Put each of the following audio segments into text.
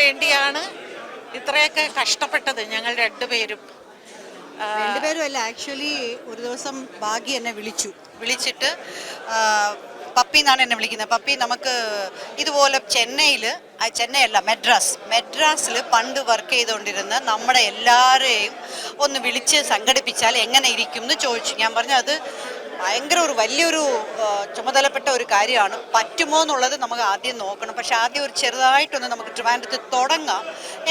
വേണ്ടിയാണ് ഇത്രയൊക്കെ കഷ്ടപ്പെട്ടത് ഞങ്ങൾ രണ്ടുപേരും. അല്ല, ആക്ച്വലി ഒരു ദിവസം ഭാഗ്യ എന്നെ വിളിച്ചിട്ട് പപ്പി എന്നാണ് എന്നെ വിളിക്കുന്നത്. പപ്പി, നമുക്ക് ഇതുപോലെ ചെന്നൈയല്ല മെഡ്രാസിൽ പണ്ട് വർക്ക് ചെയ്തുകൊണ്ടിരുന്ന നമ്മുടെ എല്ലാവരെയും ഒന്ന് വിളിച്ച് സംഘടിപ്പിച്ചാൽ എങ്ങനെ ഇരിക്കും എന്ന് ചോദിച്ചു. ഞാൻ പറഞ്ഞു അത് ഭയങ്കര വലിയൊരു ചുമതലപ്പെട്ട ഒരു കാര്യമാണ്, പറ്റുമോ എന്നുള്ളത് നമുക്ക് ആദ്യം നോക്കണം. പക്ഷെ ആദ്യം ഒരു ചെറുതായിട്ടൊന്ന് നമുക്ക് ട്രിവാൻഡ്രത്ത് തുടങ്ങാം,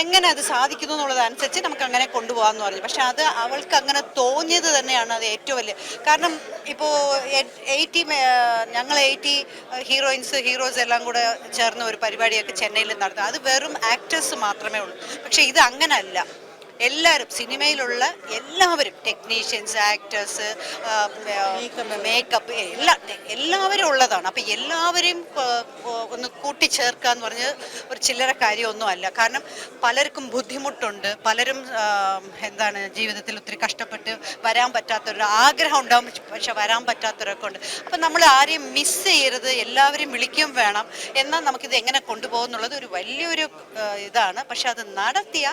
എങ്ങനെ അത് സാധിക്കുന്നു എന്നുള്ളതനുസരിച്ച് നമുക്ക് അങ്ങനെ കൊണ്ടുപോകാമെന്ന് പറഞ്ഞു. പക്ഷെ അത് അവൾക്ക് അങ്ങനെ തോന്നിയത് തന്നെയാണ് അത് ഏറ്റവും വലിയ കാരണം. ഇപ്പോൾ ഞങ്ങൾ 80 ഹീറോസ് എല്ലാം കൂടെ ചേർന്ന് ഒരു പരിപാടിയൊക്കെ ചെന്നൈയിൽ നടത്തുക, അത് വെറും ആക്ടേഴ്സ് മാത്രമേ ഉള്ളൂ. പക്ഷെ ഇത് അങ്ങനല്ല, എല്ലാവരും സിനിമയിലുള്ള എല്ലാവരും, ടെക്നീഷ്യൻസ്, ആക്ടേഴ്സ്, മേക്കപ്പ്, എല്ലാവരും ഉള്ളതാണ്. അപ്പം എല്ലാവരെയും ഒന്ന് കൂട്ടിച്ചേർക്കുക എന്ന് പറഞ്ഞ് ഒരു ചില്ലറ കാര്യമൊന്നും അല്ല. കാരണം പലർക്കും ബുദ്ധിമുട്ടുണ്ട്, പലരും ജീവിതത്തിൽ ഒത്തിരി കഷ്ടപ്പെട്ട് വരാൻ പറ്റാത്തൊരു ആഗ്രഹം ഉണ്ടാവും, പക്ഷെ വരാൻ പറ്റാത്തവരൊക്കെ ഉണ്ട്. അപ്പം നമ്മൾ ആരെയും മിസ് ചെയ്യരുത്, എല്ലാവരെയും വിളിക്കുകയും വേണം. എന്നാൽ നമുക്കിത് എങ്ങനെ കൊണ്ടുപോകുന്നുള്ളത് ഒരു വലിയൊരു ഇതാണ്. പക്ഷെ അത് നടത്തിയ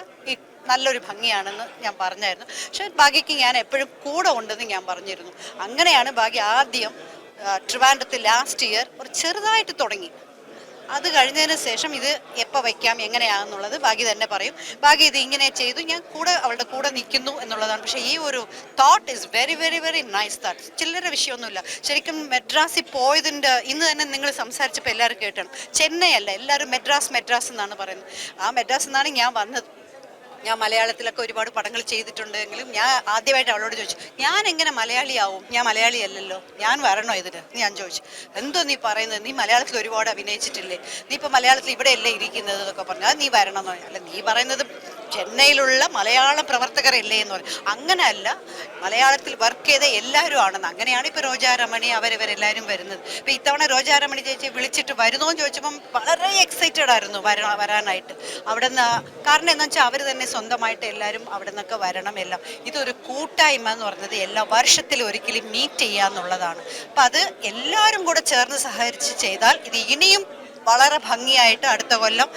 നല്ലൊരു ഭംഗിയാണെന്ന് ഞാൻ പറഞ്ഞായിരുന്നു. പക്ഷെ ഭാഗ്യയ്ക്ക് ഞാൻ എപ്പോഴും കൂടെ ഉണ്ടെന്ന് ഞാൻ പറഞ്ഞിരുന്നു. അങ്ങനെയാണ് ഭാഗ്യ ആദ്യം ട്രിവാൻഡ്രത്ത് ലാസ്റ്റ് ഇയർ ഒരു ചെറുതായിട്ട് തുടങ്ങി. അത് കഴിഞ്ഞതിന് ശേഷം ഇത് എപ്പോൾ വയ്ക്കാം എങ്ങനെയാണെന്നുള്ളത് ഭാഗ്യ തന്നെ പറയും. ഭാഗ്യ ഇത് ഇങ്ങനെ ചെയ്തു, ഞാൻ അവളുടെ കൂടെ നിൽക്കുന്നു എന്നുള്ളതാണ്. പക്ഷേ ഈ ഒരു thought is very very very nice thought. ചില്ലറ വിഷയമൊന്നുമില്ല. ശരിക്കും മെഡ്രാസിൽ പോയതിൻ്റെ ഇന്ന് തന്നെ നിങ്ങൾ സംസാരിച്ചപ്പോൾ എല്ലാവരും കേട്ടാണ്. ചെന്നൈ അല്ല, എല്ലാവരും മെഡ്രാസ് എന്നാണ് പറയുന്നത്. ആ മെഡ്രാസ് എന്നാണ് ഞാൻ വന്നത്. ഞാൻ മലയാളത്തിലൊക്കെ ഒരുപാട് പടങ്ങൾ ചെയ്തിട്ടുണ്ടെങ്കിലും ഞാൻ ആദ്യമായിട്ട് അവളോട് ചോദിച്ചു, ഞാൻ എങ്ങനെ മലയാളിയാവും, ഞാൻ മലയാളി അല്ലല്ലോ, ഞാൻ വരണോ ഇതിന്? ഞാൻ ചോദിച്ചു, എന്തോ നീ പറയുന്നത്, നീ മലയാളത്തിൽ ഒരുപാട് അഭിനയിച്ചിട്ടില്ലേ, നീ ഇപ്പോൾ മലയാളത്തിൽ ഇവിടെയല്ലേ ഇരിക്കുന്നത് എന്നൊക്കെ പറഞ്ഞു. അത് നീ വരണമെന്നോ? അല്ല, നീ പറയുന്നത് ചെന്നൈയിലുള്ള മലയാളം പ്രവർത്തകരല്ലേ എന്ന് പറഞ്ഞു. അങ്ങനെയല്ല, മലയാളത്തിൽ വർക്ക് ചെയ്ത എല്ലാവരും ആണെന്ന്. അങ്ങനെയാണ് ഇപ്പോൾ രോജാരമണി ഇവരെല്ലാവരും വരുന്നത്. ഇപ്പോൾ ഇത്തവണ രോജാരമണി ചേച്ചി വിളിച്ചിട്ട് വരുന്നോ എന്ന് ചോദിച്ചപ്പം വളരെ എക്സൈറ്റഡ് ആയിരുന്നു വരാനായിട്ട് അവിടെ നിന്ന്. കാരണം എന്താണെന്ന് വെച്ചാൽ അവർ തന്നെ സ്വന്തമായിട്ട് എല്ലാവരും അവിടെ നിന്നൊക്കെ വരണം. എല്ലാം ഇതൊരു കൂട്ടായ്മ എന്ന് പറഞ്ഞത് എല്ലാ വർഷത്തിലും ഒരിക്കലും മീറ്റ് ചെയ്യുക എന്നുള്ളതാണ്. അപ്പം അത് എല്ലാവരും കൂടെ ചേർന്ന് സഹകരിച്ച് ചെയ്താൽ ഇത് ഇനിയും വളരെ ഭംഗിയായിട്ട് അടുത്ത കൊല്ലം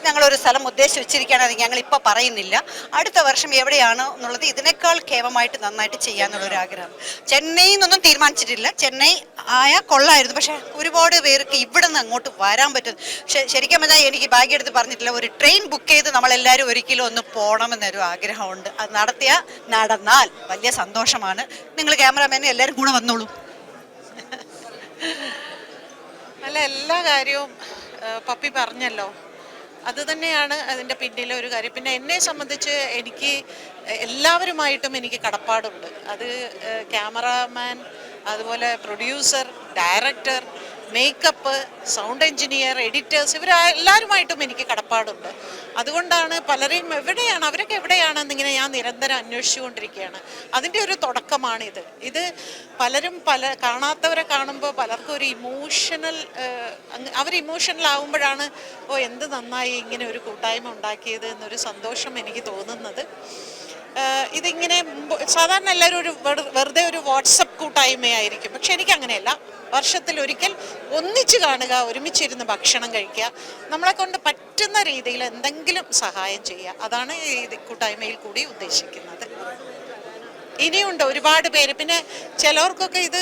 ഞങ്ങളൊരു സ്ഥലം ഉദ്ദേശിച്ച് വെച്ചിരിക്കുകയാണ്. അത് ഞങ്ങളിപ്പോൾ പറയുന്നില്ല. അടുത്ത വർഷം എവിടെയാണ് എന്നുള്ളത് ഇതിനേക്കാൾ കേവലമായിട്ട് നന്നായിട്ട് ചെയ്യാന്നുള്ളൊരു ആഗ്രഹം. ചെന്നൈയിൽ നിന്നൊന്നും തീരുമാനിച്ചിട്ടില്ല. ചെന്നൈ ആയാൽ കൊള്ളായിരുന്നു, പക്ഷേ ഒരുപാട് പേർക്ക് ഇവിടെ നിന്ന് അങ്ങോട്ട് വരാൻ പറ്റും. പക്ഷേ ശരിക്കും പറഞ്ഞാൽ എനിക്ക് ഭാഗ്യം എടുത്ത് പറഞ്ഞിട്ടില്ല, ഒരു ട്രെയിൻ ബുക്ക് ചെയ്ത് നമ്മളെല്ലാവരും ഒരിക്കലും ഒന്ന് പോകണമെന്നൊരു ആഗ്രഹമുണ്ട്. അത് നടന്നാൽ വലിയ സന്തോഷമാണ്. നിങ്ങൾ ക്യാമറാമാനും എല്ലാവരും കൂടെ വന്നോളൂ. അല്ല, എല്ലാ കാര്യവും പപ്പി പറഞ്ഞല്ലോ, അത് തന്നെയാണ് അതിൻ്റെ പിന്നിലെ ഒരു കാര്യം. പിന്നെ എന്നെ സംബന്ധിച്ച് എനിക്ക് എല്ലാവരുമായിട്ടും എനിക്ക് കടപ്പാടുണ്ട്. അത് ക്യാമറാമാൻ, അതുപോലെ producer, director, makeup, sound engineer, editors, ഇവരെല്ലാവരുമായിട്ടും എനിക്ക് കടപ്പാടുണ്ട്. അതുകൊണ്ടാണ് പലരെയും അവരൊക്കെ എവിടെയാണെന്നിങ്ങനെ ഞാൻ നിരന്തരം അന്വേഷിച്ചുകൊണ്ടിരിക്കുകയാണ്. അതിൻ്റെ ഒരു തുടക്കമാണിത്. ഇത് പലരും കാണാത്തവരെ കാണുമ്പോൾ പലർക്കും ഒരു അവർ ഇമോഷണൽ ആകുമ്പോഴാണ് എന്ത് നന്നായി ഇങ്ങനെ ഒരു കൂട്ടായ്മ ഉണ്ടാക്കിയത് എന്നൊരു സന്തോഷം എനിക്ക് തോന്നുന്നത്. ഇതിങ്ങനെ സാധാരണ എല്ലാവരും വെറുതെ ഒരു വാട്സപ്പ് കൂട്ടായ്മയായിരിക്കും. പക്ഷെ എനിക്കങ്ങനെയല്ല. വർഷത്തിലൊരിക്കൽ ഒന്നിച്ച് കാണുക, ഒരുമിച്ചിരുന്ന് ഭക്ഷണം കഴിക്കുക, നമ്മളെ കൊണ്ട് പറ്റുന്ന രീതിയിൽ എന്തെങ്കിലും സഹായം ചെയ്യുക, അതാണ് ഈ കൂട്ടായ്മയിൽ കൂടി ഉദ്ദേശിക്കുന്നത്. ഇനിയുണ്ട് ഒരുപാട് പേര്. പിന്നെ ചിലർക്കൊക്കെ ഇത്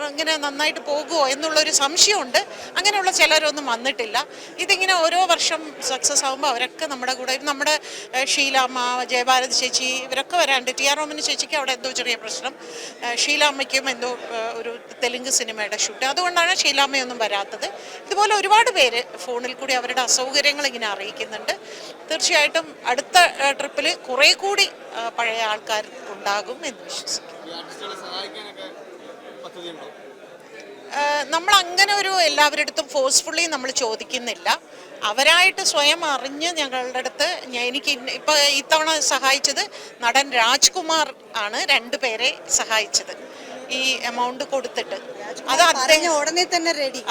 ഇങ്ങനെ നന്നായിട്ട് പോകുമോ എന്നുള്ളൊരു സംശയമുണ്ട്. അങ്ങനെയുള്ള ചിലരൊന്നും വന്നിട്ടില്ല. ഇതിങ്ങനെ ഓരോ വർഷം സക്സസ് ആകുമ്പോൾ അവരൊക്കെ നമ്മുടെ കൂടെ, നമ്മുടെ ഷീലാമ്മ, ജയഭാരതി ചേച്ചി, ഇവരൊക്കെ വരാണ്ട്. ടി ആർ റോമിന് ചേച്ചിക്ക് അവിടെ എന്തോ ചെറിയ പ്രശ്നം, ഷീലാമ്മയ്ക്കും എന്തോ ഒരു തെലുങ്ക് സിനിമയുടെ ഷൂട്ട്, അതുകൊണ്ടാണ് ഷീലാമ്മയൊന്നും വരാത്തത്. ഇതുപോലെ ഒരുപാട് പേര് ഫോണിൽ കൂടി അവരുടെ അസൗകര്യങ്ങൾ ഇങ്ങനെ അറിയിക്കുന്നുണ്ട്. തീർച്ചയായിട്ടും അടുത്ത ട്രിപ്പിൽ കുറേ കൂടി പഴയ ആൾക്കാർ ഉണ്ടാകും എന്ന് വിശ്വസിക്കുന്നു. നമ്മൾ അങ്ങനെ ഒരു എല്ലാവരുടെ അടുത്തും ഫോഴ്സ്ഫുള്ളി നമ്മൾ ചോദിക്കുന്നില്ല. അവരായിട്ട് സ്വയം അറിഞ്ഞ് ഞങ്ങളുടെ അടുത്ത് എനിക്ക് ഇപ്പോൾ ഇത്തവണ സഹായിച്ചത് നടൻ രാജ്കുമാർ ആണ് 2 പേരെ സഹായിച്ചത് ഈ എമൗണ്ട് കൊടുത്തിട്ട്. അത് ഉടനെ തന്നെ റെഡി.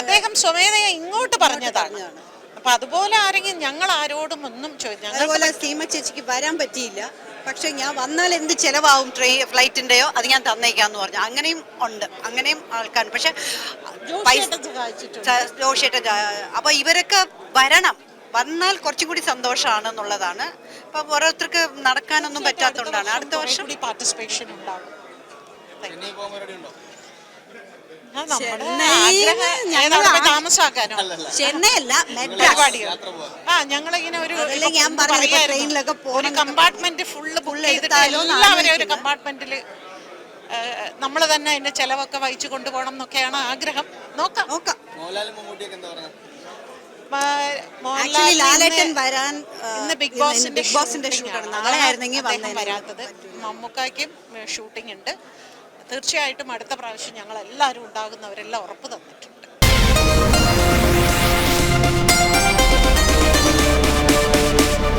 അദ്ദേഹം സ്വമേധയ ഇങ്ങോട്ട് പറഞ്ഞതാണ്. അപ്പൊ അതുപോലെ ആരെങ്കിലും ഞങ്ങൾ ആരോടും ഒന്നും അതുപോലെ സീമ ചേച്ചിക്ക് വരാൻ പറ്റിയില്ല, പക്ഷെ ഞാൻ വന്നാൽ എന്ത് ചിലവാകും ഫ്ലൈറ്റിൻ്റെയോ അത് ഞാൻ തന്നേക്കാന്ന് പറഞ്ഞു. അങ്ങനെയും ഉണ്ട്, അങ്ങനെയും ആൾക്കാരുണ്ട്. പക്ഷെ ജോഷിയേട്ടൻ, അപ്പോൾ ഇവരൊക്കെ വരണം. വന്നാൽ കുറച്ചും കൂടി സന്തോഷമാണെന്നുള്ളതാണ്. ഇപ്പം ഓരോരുത്തർക്ക് നടക്കാനൊന്നും പറ്റാത്തതുകൊണ്ടാണ്. അടുത്ത വർഷം കൂടി പാർട്ടിസിപ്പേഷൻ ഉണ്ടാകും. ആ, നമ്മുടെ ചെന്നൈയിൽ ആഗ്രഹം ഞങ്ങൾ ഏതാണ് പോയി താമസാക്കാനോ ചെന്നൈ അല്ല മെഡ്രാസ്. പരിപാടിയോ? ആ, ഞങ്ങളിങ്ങനെ ഒരു അതല്ലേ ഞാൻ പറഞ്ഞത്, ഇപ്പൊ ട്രെയിനിലൊക്കെ ഒരു പോകണം കമ്പാർട്ട്മെന്റ് ഫുള്ള് ബുക്ക് ചെയ്തിട്ട് എടുത്താലോ എന്ന് എല്ലാവരെയും ഒരു ആലോചിക്കുന്നത്. കമ്പാർട്ട്മെന്റിൽ നമ്മൾ തന്നെ അതിന്റെ ചെലവൊക്കെ വഹിച്ചു കൊണ്ടുപോകണം എന്നൊക്കെയാണ് ആഗ്രഹം. നോക്കാം. നോക്കാം. മോഹൻലാൽ ലാലേട്ടൻ വരാൻ ഇന്ന് ബിഗ് ബോസിന്റെ ബോസിന്റെ ഷൂട്ടാണ്. നാളെ ആയിരുന്നെങ്കിൽ വരാത്തത്. മമ്മൂക്കായ്ക്കും ഷൂട്ടിംഗ് ഉണ്ട്. തീർച്ചയായിട്ടും അടുത്ത പ്രാവശ്യം ഞങ്ങൾ എല്ലാവരും ഉണ്ടാകുന്നവരെല്ലാം ഉറപ്പ് തന്നിട്ടുണ്ട്.